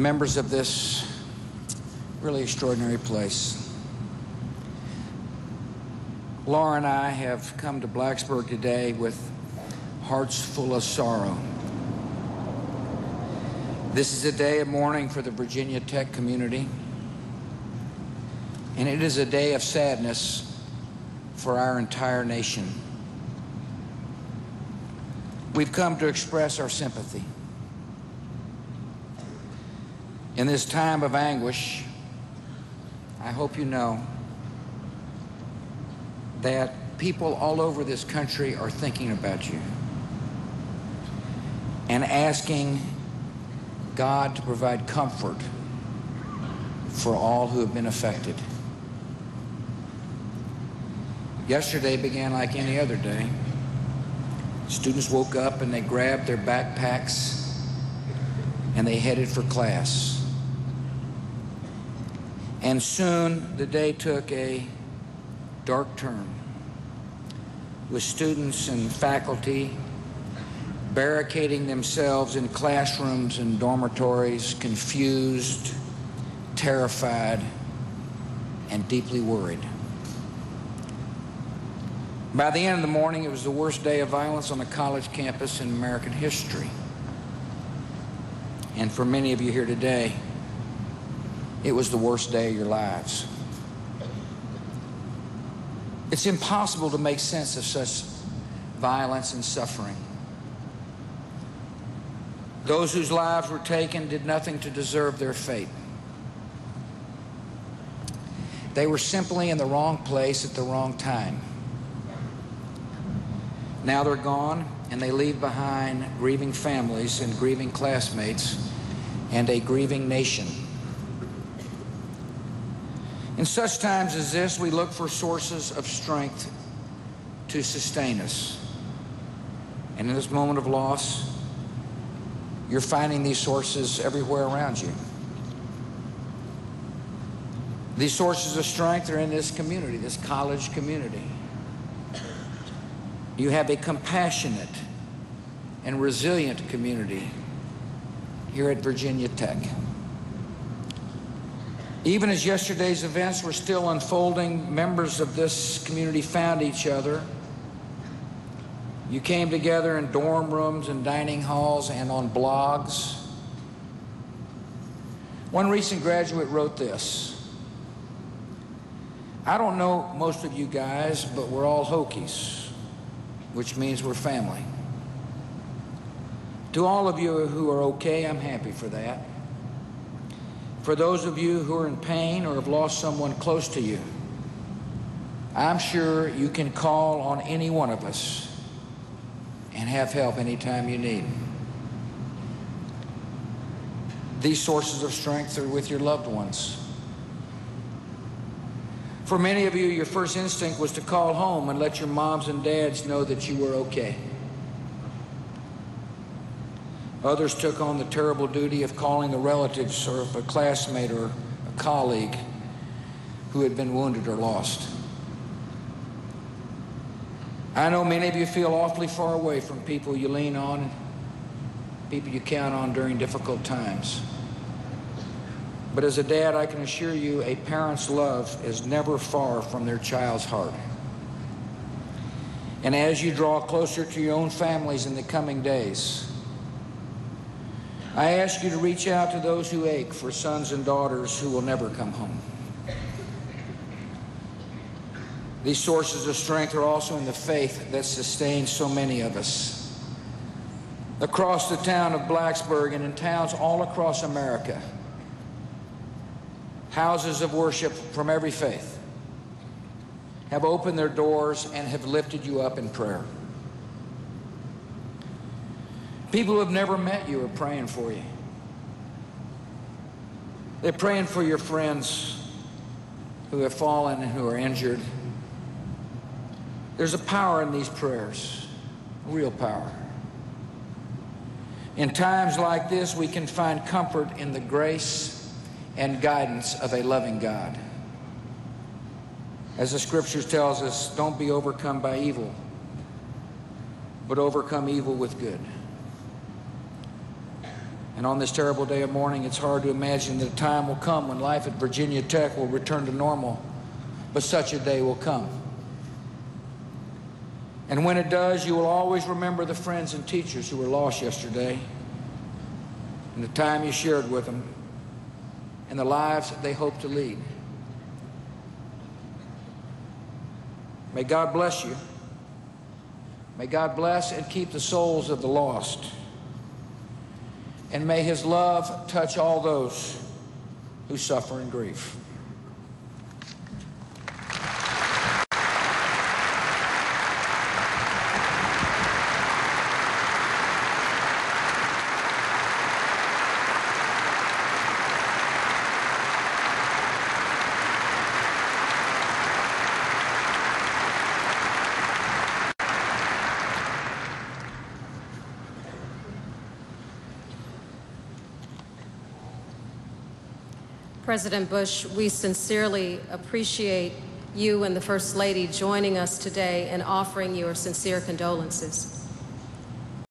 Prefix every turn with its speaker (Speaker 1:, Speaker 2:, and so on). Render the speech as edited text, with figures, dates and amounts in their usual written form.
Speaker 1: members of this really extraordinary place. Laura and I have come to Blacksburg today with hearts full of sorrow. This is a day of mourning for the Virginia Tech community, and it is a day of sadness for our entire nation. We've come to express our sympathy. In this time of anguish, I hope you know that people all over this country are thinking about you and asking God to provide comfort for all who have been affected. Yesterday began like any other day. Students woke up and they grabbed their backpacks and they headed for class. And soon the day took a dark turn, with students and faculty barricading themselves in classrooms and dormitories, confused, terrified, and deeply worried. By the end of the morning, it was the worst day of violence on a college campus in American history. And for many of you here today, it was the worst day of your lives. It's impossible to make sense of such violence and suffering. Those whose lives were taken did nothing to deserve their fate. They were simply in the wrong place at the wrong time. Now they're gone, and they leave behind grieving families and grieving classmates and a grieving nation. In such times as this, we look for sources of strength to sustain us. And in this moment of loss, you're finding these sources everywhere around you. These sources of strength are in this community, this college community. You have a compassionate and resilient community here at Virginia Tech. Even as yesterday's events were still unfolding, members of this community found each other. You came together in dorm rooms and dining halls and on blogs. One recent graduate wrote this: "I don't know most of you guys, but we're all Hokies, which means we're family. To all of you who are okay, I'm happy for that. For those of you who are in pain or have lost someone close to you, I'm sure you can call on any one of us and have help anytime you need. These sources of strength are with your loved ones. For many of you, your first instinct was to call home and let your moms and dads know that you were okay. Others took on the terrible duty of calling the relatives or of a classmate or a colleague who had been wounded or lost. I know many of you feel awfully far away from people you lean on, people you count on during difficult times. But as a dad, I can assure you a parent's love is never far from their child's heart. And as you draw closer to your own families in the coming days, I ask you to reach out to those who ache for sons and daughters who will never come home. These sources of strength are also in the faith that sustains so many of us. Across the town of Blacksburg and in towns all across America, houses of worship from every faith have opened their doors and have lifted you up in prayer. People who have never met you are praying for you. They're praying for your friends who have fallen and who are injured. There's a power in these prayers, real power. In times like this, we can find comfort in the grace and guidance of a loving God. As the scriptures tells us, don't be overcome by evil, but overcome evil with good. And on this terrible day of mourning, it's hard to imagine that a time will come when life at Virginia Tech will return to normal, but such a day will come. And when it does, you will always remember the friends and teachers who were lost yesterday, and the time you shared with them, and the lives that they hope to lead. May God bless you. May God bless and keep the souls of the lost. And may His love touch all those who suffer in grief.
Speaker 2: President Bush, we sincerely appreciate you and the First Lady joining us today and offering your sincere condolences.